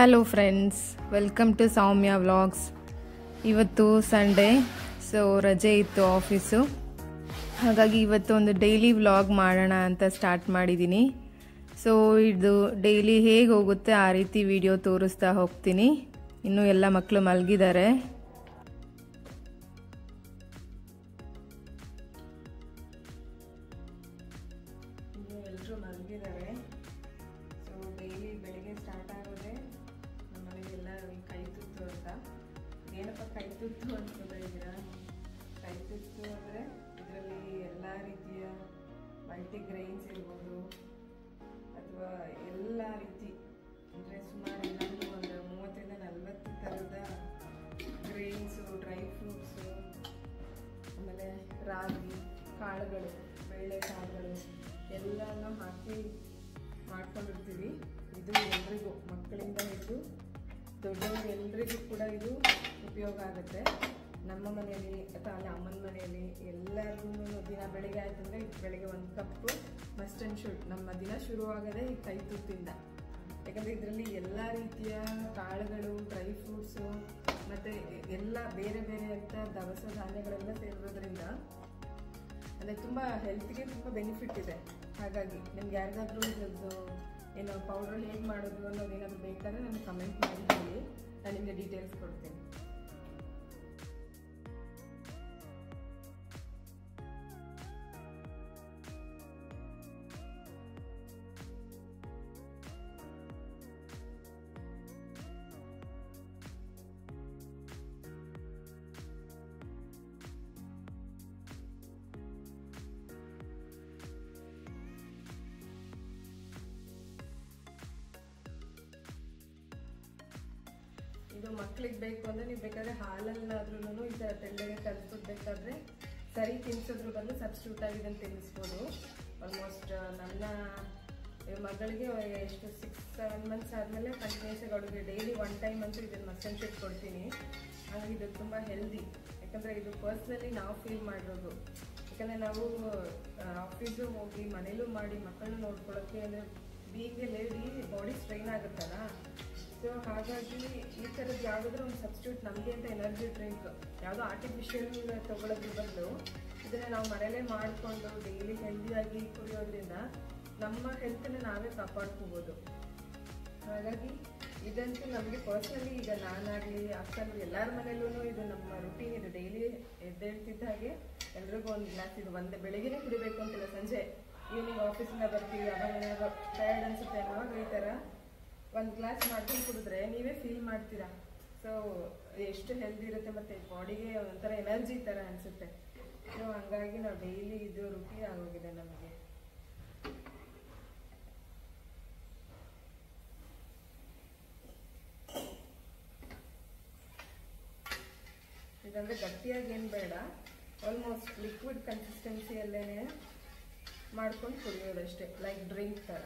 Hello friends, welcome to Soumya vlogs. ಇವತ್ತು Sunday, so ರಜೆ ಇತ್ತು ಆಫೀಸು. ಹಾಗಾಗಿ ಇವತ್ತು ಒಂದು ಡೈಲಿ ವ್ಲಾಗ್ ಮಾಡೋಣ ಅಂತ ಸ್ಟಾರ್ಟ್ ಮಾಡಿದ್ದೀನಿ. ಸೊ ಇದು ಡೈಲಿ ಹೇಗೆ ಹೋಗುತ್ತೆ ಆ ರೀತಿ ವಿಡಿಯೋ ತೋರಿಸ್ತಾ ಹೋಗ್ತೀನಿ. ಇನ್ನೂ ಎಲ್ಲ ಮಕ್ಕಳು ಮಲಗಿದ್ದಾರೆ. ಎಲ್ಲರೂ ಮಲಗಿದ್ದಾರೆ. ಸೊ ಡೈಲಿ ಬೆಳಿಗ್ಗೆ ಸ್ಟಾರ್ಟ್ ಆಗೋದೆ ನಮ್ಮನೆಗೆಲ್ಲ ಕೈ ತುತ್ತು ಅಂತ. ಏನಪ್ಪ ಕೈ ತುತ್ತು ಅನ್ಕೋತಾ ಇದ್ದೀರಾ? ಕೈ ತುತ್ತು ಅಂದರೆ ಇದರಲ್ಲಿ ಎಲ್ಲ ರೀತಿಯ ಮಲ್ಟಿಗ್ರೈನ್ಸ್ ಇರ್ಬೋದು ಅಥವಾ ಎಲ್ಲ ರೀತಿ ಅಂದರೆ ಸುಮಾರು ಇನ್ನೊಂದು ಒಂದು 30-40 ಥರದ ಗ್ರೈನ್ಸು, ಡ್ರೈ ಫ್ರೂಟ್ಸು, ಆಮೇಲೆ ರಾಗಿ ಕಾಳುಗಳು, ಬೇಳೆ ಕಾಳುಗಳು ಎಲ್ಲನೂ ಹಾಕಿ ಮಾಡ್ಕೊಂಡಿರ್ತೀವಿ. ಇದು ಎಲ್ರಿಗೂ, ಮಕ್ಕಳಿಂದ ಹಿಡಿದು ದೊಡ್ಡವರು ಎಲ್ರಿಗೂ ಕೂಡ ಇದು ಉಪಯೋಗ ಆಗುತ್ತೆ. ನಮ್ಮ ಮನೆಯಲ್ಲಿ ಅಥವಾ ಅಲ್ಲಿ ಅಮ್ಮನ ಮನೆಯಲ್ಲಿ ಎಲ್ಲರಿಗೂ ದಿನ ಬೆಳಿಗ್ಗೆ ಆಯ್ತಂದರೆ ಬೆಳಿಗ್ಗೆ 1 ಕಪ್ ಮಸ್ಟ್ ಆ್ಯಂಡ್ ಶುಡ್. ನಮ್ಮ ದಿನ ಶುರುವಾಗೋದೇ ಈ ಕೈ ತುತ್ತಿಂದ. ಯಾಕಂದರೆ ಇದರಲ್ಲಿ ಎಲ್ಲ ರೀತಿಯ ಕಾಳುಗಳು, ಡ್ರೈ ಫ್ರೂಟ್ಸು ಮತ್ತು ಎಲ್ಲ ಬೇರೆ ಬೇರೆ ಅಂತ ದವಸ ಧಾನ್ಯಗಳೆಲ್ಲ ಸೇರಿರೋದ್ರಿಂದ ಅಂದರೆ ತುಂಬ ಹೆಲ್ತ್ಗೆ ತುಂಬ ಬೆನಿಫಿಟ್ ಇದೆ. ಹಾಗಾಗಿ ನಿಮ್ಗೆ ಯಾರಿಗಾದ್ರೂ ಇದ್ರದ್ದು ಏನೋ ಪೌಡ್ರ್ ಹೇಗೆ ಮಾಡೋದು ಅನ್ನೋದೇನಾದರೂ ಬೇಕಾದರೆ ನನಗೆ ಕಮೆಂಟ್ ಮಾಡಿ ಹೇಳಿ, ನಾನು ನಿಮಗೆ ಡೀಟೇಲ್ಸ್ ಕೊಡ್ತೀನಿ. ಇದು ಮಕ್ಳಿಗೆ ಬೇಕು ಅಂದರೆ ನೀವು ಬೇಕಾದರೆ ಹಾಲಲ್ಲಾದ್ರೂ ಈ ಥರ ತೆಳ್ಳಗೆ ಕಲಿಸ್ಬಿಡ್ಬೇಕಾದ್ರೆ ಸರಿ ತಿನ್ನಿಸೋದ್ರ ಬದಲು ಸಬ್ಸ್ಟಿಟ್ಯೂಟ್ ಆಗಿ ಇದನ್ನು ತಿನ್ನಿಸ್ಬೋದು. ಆಲ್ಮೋಸ್ಟ್ ನನ್ನ ಮಗಳಿಗೆ ಎಷ್ಟು 6-7 ಮಂತ್ಸ್ ಆದಮೇಲೆ ಕಂಟಿನ್ಯೂಸ್ ಆಗಿ ಅವಳಿಗೆ ಡೈಲಿ 1 ಟೈಮ್ ಅಂತೂ ಇದನ್ನು ಮಸ್ಟ್ ಆ್ಯಂಡ್ ಶುಡ್ ಕೊಡ್ತೀನಿ. ಹಾಗಾಗಿ ಇದು ತುಂಬ ಹೆಲ್ದಿ. ಯಾಕಂದರೆ ಇದು ಪರ್ಸ್ನಲಿ ನಾವು ಫೀಲ್ ಮಾಡಿರೋದು. ಯಾಕಂದರೆ ನಾವು ಆಫೀಸು ಹೋಗಿ ಮನೇಲೂ ಮಾಡಿ ಮಕ್ಕಳನ್ನ ನೋಡ್ಕೊಳ್ಳೋಕ್ಕೆ ಅಂದರೆ being A lady body strain ಆಗುತ್ತಲ್ಲ. ಸೊ ಹಾಗಾಗಿ ಈ ಥರದ್ದು ಯಾವುದಾದ್ರೂ ಒಂದು ಸಬ್ಸ್ಟಿಟ್ಯೂಟ್ ನಮಗೆ ಅಂತ ಎನರ್ಜಿ ಡ್ರಿಂಕ್ ಯಾವುದೋ ಆರ್ಟಿಫಿಷಿಯಲ್ ತೊಗೊಳೋದ್ರ ಬದಲು ಇದನ್ನು ನಾವು ಮನೇಲೇ ಮಾಡಿಕೊಂಡು ಡೈಲಿ ಹೆಲ್ದಿಯಾಗಿ ಕುಡಿಯೋದ್ರಿಂದ ನಮ್ಮ ಹೆಲ್ತನ್ನು ನಾವೇ ಕಾಪಾಡ್ಕೋಬೋದು. ಹಾಗಾಗಿ ಇದಂತೂ ನಮಗೆ ಪರ್ಸ್ನಲಿ, ಈಗ ನಾನಾಗಲಿ ಅಕ್ಕಂದ್ರೆ ಎಲ್ಲರ ಮನೇಲೂ ಇದು ನಮ್ಮ ರುಟೀನ್ ಇದೆ. ಡೈಲಿ ಎದ್ದೇಳ್ತಿದ್ದ ಹಾಗೆ ಎಲ್ರಿಗೂ ಒಂದು ಗ್ಲಾಸ್ ಇದು ಒಂದೇ, ಬೆಳಗ್ಗೆನೇ ಕುಡಿಬೇಕು ಅಂತಿಲ್ಲ, ಸಂಜೆ ಈವ್ನಿಂಗ್ ಆಫೀಸಿಂದ ಬರ್ತೀವಿ ಅವಾಗ ಟಯರ್ಡ್ ಅನಿಸುತ್ತೆ ಅನ್ನೋವಾಗ ಈ ಥರ 1 ಗ್ಲಾಸ್ ಮಾಡ್ಕೊಂಡು ಕುಡಿದ್ರೆ ನೀವೇ ಫೀಲ್ ಮಾಡ್ತೀರಾ. ಸೊ ಎಷ್ಟು ಹೆಲ್ದಿ ಇರುತ್ತೆ ಮತ್ತು ಬಾಡಿಗೆ ಒಂಥರ ಎನರ್ಜಿ ಥರ ಅನಿಸುತ್ತೆ. ಸೊ ಹಂಗಾಗಿ ನಾವು ಡೈಲಿ ಇದು ರುಟೀನ್ ಆಗೋಗಿದೆ ನಮಗೆ. ಇದಂದರೆ ಗಟ್ಟಿಯಾಗಿ ಏನು ಬೇಡ, ಆಲ್ಮೋಸ್ಟ್ ಲಿಕ್ವಿಡ್ ಕನ್ಸಿಸ್ಟೆನ್ಸಿಯಲ್ಲೇ ಮಾಡ್ಕೊಂಡು ಕುಡಿಯೋದಷ್ಟೇ, ಲೈಕ್ ಡ್ರಿಂಕ್ ಥರ.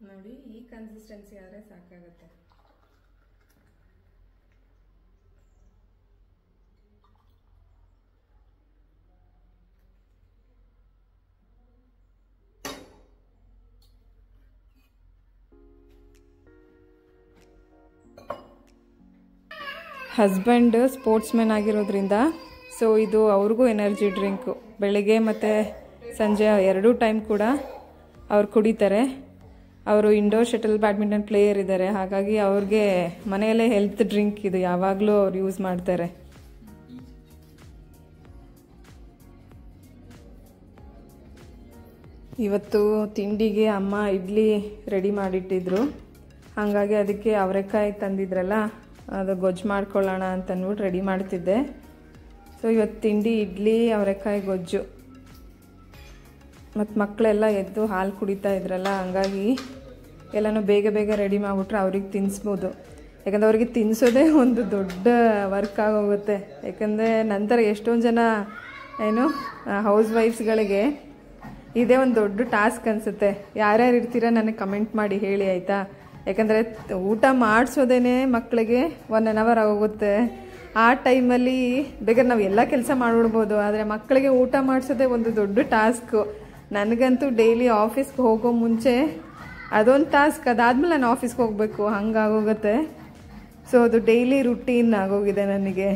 ನೋಡಿ, ಈ ಕನ್ಸಿಸ್ಟೆನ್ಸಿ ಆದರೆ ಸಾಕಾಗುತ್ತೆ. ಹಸ್ಬೆಂಡ್ ಸ್ಪೋರ್ಟ್ಸ್ ಮ್ಯಾನ್ ಆಗಿರೋದ್ರಿಂದ ಸೊ ಇದು ಅವ್ರಿಗೂ ಎನರ್ಜಿ ಡ್ರಿಂಕು. ಬೆಳಗ್ಗೆ ಮತ್ತು ಸಂಜೆ 2 ಟೈಮ್ ಕೂಡ ಅವ್ರು ಕುಡಿತಾರೆ. ಅವರು ಇಂಡೋರ್ ಶಟಲ್ ಬ್ಯಾಡ್ಮಿಂಟನ್ ಪ್ಲೇಯರ್ ಇದ್ದಾರೆ. ಹಾಗಾಗಿ ಅವ್ರಿಗೆ ಮನೆಯಲ್ಲೇ ಹೆಲ್ತ್ ಡ್ರಿಂಕ್ ಇದು ಯಾವಾಗಲೂ ಅವ್ರು ಯೂಸ್ ಮಾಡ್ತಾರೆ. ಇವತ್ತು ತಿಂಡಿಗೆ ಅಮ್ಮ ಇಡ್ಲಿ ರೆಡಿ ಮಾಡಿಟ್ಟಿದ್ರು. ಹಾಗಾಗಿ ಅದಕ್ಕೆ ಅವರೆಕಾಯಿ ತಂದಿದ್ರಲ್ಲ, ಅದು ಗೊಜ್ಜು ಮಾಡ್ಕೊಳ್ಳೋಣ ಅಂತಂದ್ಬಿಟ್ಟು ರೆಡಿ ಮಾಡ್ತಿದ್ದೆ. ಸೊ ಇವತ್ತು ತಿಂಡಿ ಇಡ್ಲಿ, ಅವರೆಕಾಯಿ ಗೊಜ್ಜು. ಮತ್ತು ಮಕ್ಕಳೆಲ್ಲ ಎದ್ದು ಹಾಲು ಕುಡಿತಾ ಇದ್ರಲ್ಲ, ಹಂಗಾಗಿ ಎಲ್ಲನೂ ಬೇಗ ಬೇಗ ರೆಡಿ ಮಾಡಿಬಿಟ್ರೆ ಅವ್ರಿಗೆ ತಿನ್ನಿಸ್ಬೋದು. ಯಾಕಂದರೆ ಅವ್ರಿಗೆ ತಿನ್ನಿಸೋದೇ ಒಂದು ದೊಡ್ಡ ವರ್ಕ್ ಆಗೋಗುತ್ತೆ. ಯಾಕಂದರೆ ನಂತರ ಎಷ್ಟೊಂದು ಜನ ಹೌಸ್ ವೈಫ್ಸ್ಗಳಿಗೆ ಇದೇ ಒಂದು ದೊಡ್ಡ ಟಾಸ್ಕ್ ಅನಿಸುತ್ತೆ. ಯಾರ್ಯಾರು ಇರ್ತೀರಾ ನನಗೆ ಕಮೆಂಟ್ ಮಾಡಿ ಹೇಳಿ ಆಯಿತಾ. ಯಾಕಂದರೆ ಊಟ ಮಾಡಿಸೋದೇ ಮಕ್ಕಳಿಗೆ 1 hour ಆಗೋಗುತ್ತೆ. ಆ ಟೈಮಲ್ಲಿ ಬೇಕಾದ್ರೆ ನಾವು ಎಲ್ಲ ಕೆಲಸ ಮಾಡಿಬಿಡ್ಬೋದು, ಆದರೆ ಮಕ್ಕಳಿಗೆ ಊಟ ಮಾಡಿಸೋದೇ ಒಂದು ದೊಡ್ಡ ಟಾಸ್ಕು. ನನಗಂತೂ ಡೈಲಿ ಆಫೀಸ್ಗೆ ಹೋಗೋ ಮುಂಚೆ ಅದೊಂದು ಟಾಸ್ಕ್, ಅದಾದಮೇಲೆ ನಾನು ಆಫೀಸ್ಗೆ ಹೋಗಬೇಕು, ಹಂಗಾಗೋಗುತ್ತೆ. ಸೊ ಅದು ಡೈಲಿ ರುಟೀನ್ ಆಗೋಗಿದೆ ನನಗೆ.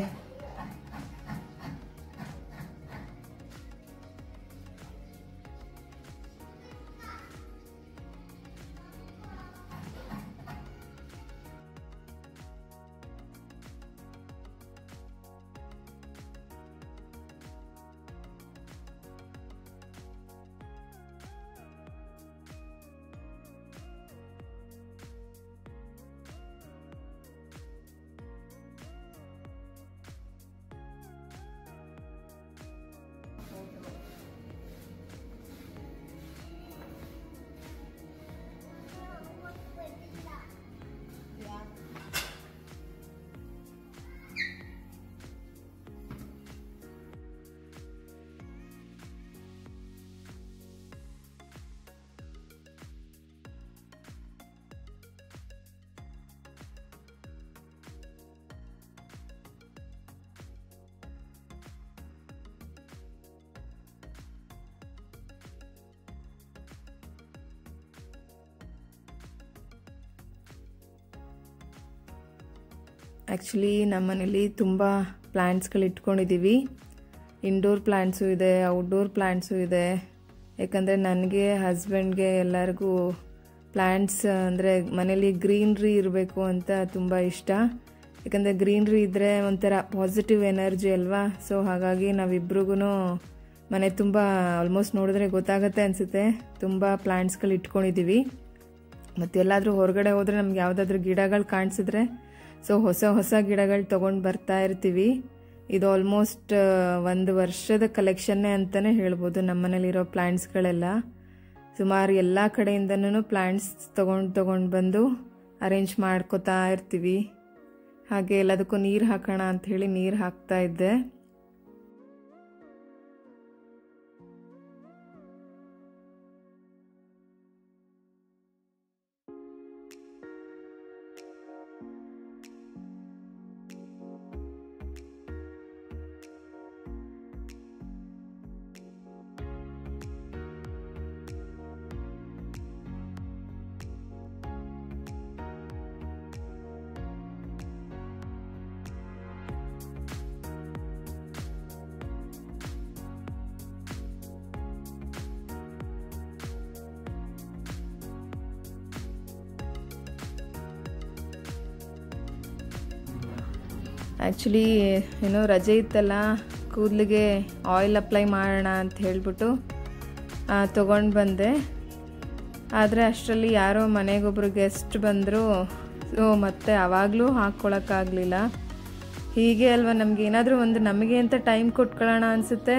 ಆ್ಯಕ್ಚುಲಿ ನಮ್ಮನೇಲಿ ತುಂಬ ಪ್ಲ್ಯಾಂಟ್ಸ್ಗಳು ಇಟ್ಕೊಂಡಿದ್ದೀವಿ. ಇಂಡೋರ್ ಪ್ಲ್ಯಾಂಟ್ಸು ಇದೆ, ಔಟ್ಡೋರ್ ಪ್ಲ್ಯಾಂಟ್ಸು ಇದೆ. ಯಾಕಂದರೆ ನನಗೆ ಹಸ್ಬೆಂಡ್ಗೆ ಎಲ್ಲರಿಗೂ ಪ್ಲ್ಯಾಂಟ್ಸ್ ಅಂದರೆ ಮನೇಲಿ ಗ್ರೀನ್ರಿ ಇರಬೇಕು ಅಂತ ತುಂಬ ಇಷ್ಟ. ಯಾಕಂದರೆ ಗ್ರೀನ್ರಿ ಇದ್ದರೆ ಒಂಥರ ಪಾಸಿಟಿವ್ ಎನರ್ಜಿ ಅಲ್ವಾ. ಸೊ ಹಾಗಾಗಿ ನಾವಿಬ್ರಿಗೂ ಮನೆ ತುಂಬ ಆಲ್ಮೋಸ್ಟ್ ನೋಡಿದ್ರೆ ಗೊತ್ತಾಗುತ್ತೆ ಅನಿಸುತ್ತೆ, ತುಂಬ ಪ್ಲ್ಯಾಂಟ್ಸ್ಗಳು ಇಟ್ಕೊಂಡಿದ್ದೀವಿ. ಮತ್ತು ಎಲ್ಲಾದರೂ ಹೊರಗಡೆ ಹೋದರೆ ನಮ್ಗೆ ಯಾವುದಾದ್ರೂ ಗಿಡಗಳು ಕಾಣಿಸಿದ್ರೆ ಸೊ ಹೊಸ ಗಿಡಗಳು ತೊಗೊಂಡು ಬರ್ತಾ ಇರ್ತೀವಿ. ಇದು ಆಲ್ಮೋಸ್ಟ್ 1 ವರ್ಷದ ಕಲೆಕ್ಷನ್ನೇ ಅಂತಲೇ ಹೇಳ್ಬೋದು. ನಮ್ಮ ಮನೇಲಿರೋ ಪ್ಲ್ಯಾಂಟ್ಸ್ಗಳೆಲ್ಲ ಸುಮಾರು ಎಲ್ಲ ಕಡೆಯಿಂದನೂ ಪ್ಲ್ಯಾಂಟ್ಸ್ ತೊಗೊಂಡು ಬಂದು ಅರೇಂಜ್ ಮಾಡ್ಕೋತಾ ಇರ್ತೀವಿ. ಹಾಗೆ ಎಲ್ಲದಕ್ಕೂ ನೀರು ಹಾಕೋಣ ಅಂಥೇಳಿ ನೀರು ಹಾಕ್ತಾ ಇದ್ದೆ. ಆ್ಯಕ್ಚುಲಿ ಏನೋ ರಜೆ ಇತ್ತಲ್ಲ, ಕೂದಲಿಗೆ ಆಯಿಲ್ ಅಪ್ಲೈ ಮಾಡೋಣ ಅಂತ ಹೇಳಿಬಿಟ್ಟು ತೊಗೊಂಡು ಬಂದೆ. ಆದರೆ ಅಷ್ಟರಲ್ಲಿ ಯಾರೋ ಮನೆಗೊಬ್ಬರು ಗೆಸ್ಟ್ ಬಂದರು. ಸೊ ಮತ್ತೆ ಆವಾಗಲೂ ಹಾಕ್ಕೊಳಕ್ಕಾಗಲಿಲ್ಲ. ಹೀಗೆ ಅಲ್ವಾ ನಮಗೆ ಏನಾದರೂ ಒಂದು ನಮಗೆ ಅಂತ ಟೈಮ್ ಕೊಟ್ಕೊಳ್ಳೋಣ ಅನಿಸುತ್ತೆ.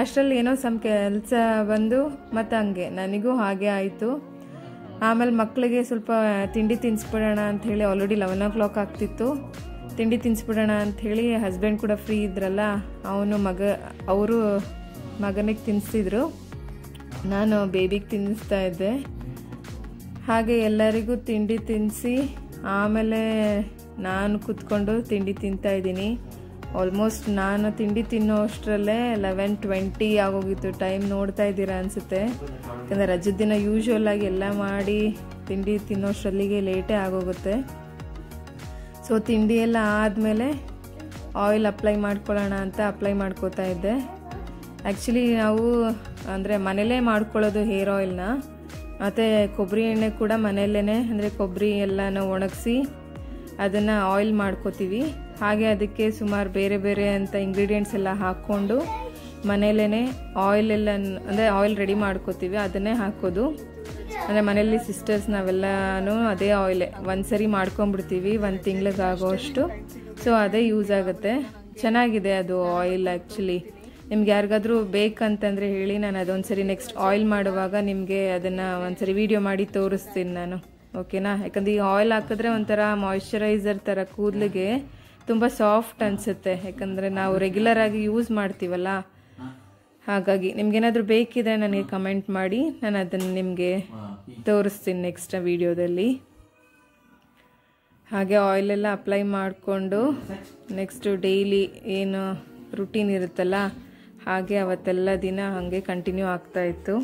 ಅಷ್ಟರಲ್ಲಿ ಏನೋ ಕೆಲಸ ಬಂದು ಮತ್ತು ಹಂಗೆ ನನಗೂ ಹಾಗೆ ಆಯಿತು. ಆಮೇಲೆ ಮಕ್ಕಳಿಗೆ ಸ್ವಲ್ಪ ತಿಂಡಿ ತಿನ್ನಿಸ್ಬಿಡೋಣ ಅಂಥೇಳಿ ಆಲ್ರೆಡಿ 11 o'clock ಆಗ್ತಿತ್ತು. ತಿಂಡಿ ತಿನ್ನಿಸ್ಬಿಡೋಣ ಅಂಥೇಳಿ ಹಸ್ಬೆಂಡ್ ಕೂಡ ಫ್ರೀ ಇದ್ರಲ್ಲ, ಅವರು ಮಗನಿಗೆ ತಿನ್ನಿಸಿದ್ರು, ನಾನು ಬೇಬಿಗೆ ತಿನ್ನಿಸ್ತಾ ಇದ್ದೆ. ಹಾಗೆ ಎಲ್ಲರಿಗೂ ತಿಂಡಿ ತಿನ್ನಿಸಿ ಆಮೇಲೆ ನಾನು ಕೂತ್ಕೊಂಡು ತಿಂಡಿ ತಿಂತಾಯಿದ್ದೀನಿ. ಆಲ್ಮೋಸ್ಟ್ ನಾನು ತಿಂಡಿ ತಿನ್ನೋ ಅಷ್ಟರಲ್ಲೇ 11:20 ಆಗೋಗಿತ್ತು. ಟೈಮ್ ನೋಡ್ತಾ ಇದ್ದೀರಾ ಅನಿಸುತ್ತೆ. ಯಾಕಂದರೆ ರಜದ ದಿನ ಯೂಶ್ವಲ್ ಆಗಿ ಎಲ್ಲ ಮಾಡಿ ತಿಂಡಿ ತಿನ್ನೋ ಅಷ್ಟರಲ್ಲಿಗೆ ಲೇಟೇ ಆಗೋಗುತ್ತೆ. ಸೊ ತಿಂಡಿ ಎಲ್ಲ ಆದಮೇಲೆ ಆಯಿಲ್ ಅಪ್ಲೈ ಮಾಡ್ಕೊಳ್ಳೋಣ ಅಂತ ಅಪ್ಲೈ ಮಾಡ್ಕೋತಾ ಇದ್ದೆ. ಆ್ಯಕ್ಚುಲಿ ನಾವು ಅಂದರೆ ಮನೇಲೇ ಮಾಡ್ಕೊಳ್ಳೋದು ಹೇರ್ ಆಯಿಲ್ನ, ಮತ್ತು ಕೊಬ್ಬರಿ ಎಣ್ಣೆ ಕೂಡ ಮನೆಯಲ್ಲೇ, ಅಂದರೆ ಕೊಬ್ಬರಿ ಎಲ್ಲನೂ ಒಣಗಿಸಿ ಅದನ್ನು ಆಯಿಲ್ ಮಾಡ್ಕೋತೀವಿ. ಹಾಗೆ ಅದಕ್ಕೆ ಸುಮಾರು ಬೇರೆ ಬೇರೆ ಅಂತ ಇಂಗ್ರೀಡಿಯೆಂಟ್ಸ್ ಎಲ್ಲ ಹಾಕ್ಕೊಂಡು ಮನೆಯಲ್ಲೇ ಆಯಿಲ್ ಎಲ್ಲ ಅಂದರೆ ಆಯಿಲ್ ರೆಡಿ ಮಾಡ್ಕೋತೀವಿ, ಅದನ್ನೇ ಹಾಕೋದು. ಅಂದರೆ ಮನೆಯಲ್ಲಿ ಸಿಸ್ಟರ್ಸ್ ನಾವೆಲ್ಲನೂ ಅದೇ ಆಯಿಲೇ ಒಂದ್ಸರಿ ಮಾಡ್ಕೊಂಬಿಡ್ತೀವಿ 1 ತಿಂಗ್ಳಿಗೆ ಆಗೋಷ್ಟು. ಸೊ ಅದೇ ಯೂಸ್ ಆಗುತ್ತೆ. ಚೆನ್ನಾಗಿದೆ ಅದು ಆಯಿಲ್. ಆ್ಯಕ್ಚುಲಿ ನಿಮ್ಗೆ ಯಾರಿಗಾದ್ರೂ ಬೇಕಂತಂದರೆ ಹೇಳಿ, ನಾನು ಅದೊಂದ್ಸರಿ ನೆಕ್ಸ್ಟ್ ಆಯಿಲ್ ಮಾಡುವಾಗ ನಿಮಗೆ ಅದನ್ನು ಒಂದ್ಸರಿ ವಿಡಿಯೋ ಮಾಡಿ ತೋರಿಸ್ತೀನಿ ನಾನು, ಓಕೆನಾ? ಯಾಕಂದರೆ ಈ ಆಯಿಲ್ ಹಾಕಿದ್ರೆ ಒಂಥರ ಮಾಯಿಶ್ಚರೈಸರ್ ಥರ ಕೂದಲಿಗೆ ತುಂಬ ಸಾಫ್ಟ್ ಅನಿಸುತ್ತೆ. ಯಾಕಂದರೆ ನಾವು ರೆಗ್ಯುಲರ್ ಆಗಿ ಯೂಸ್ ಮಾಡ್ತೀವಲ್ಲ, ಹಾಗಾಗಿ ನಿಮ್ಗೇನಾದರೂ ಬೇಕಿದ್ರೆ ನನಗೆ ಕಮೆಂಟ್ ಮಾಡಿ, ನಾನು ಅದನ್ನು ನಿಮಗೆ ತೋರಿಸ್ತೀನಿ ನೆಕ್ಸ್ಟ್ ವಿಡಿಯೋದಲ್ಲಿ. ಹಾಗೆ ಆಯಿಲೆಲ್ಲ ಅಪ್ಲೈ ಮಾಡಿಕೊಂಡು ನೆಕ್ಸ್ಟು ಡೈಲಿ ಏನು ರುಟೀನ್ ಇರುತ್ತಲ್ಲ ಹಾಗೆ ಅವತ್ತೆಲ್ಲ ದಿನ ಹಾಗೆ ಕಂಟಿನ್ಯೂ ಆಗ್ತಾಯಿತ್ತು.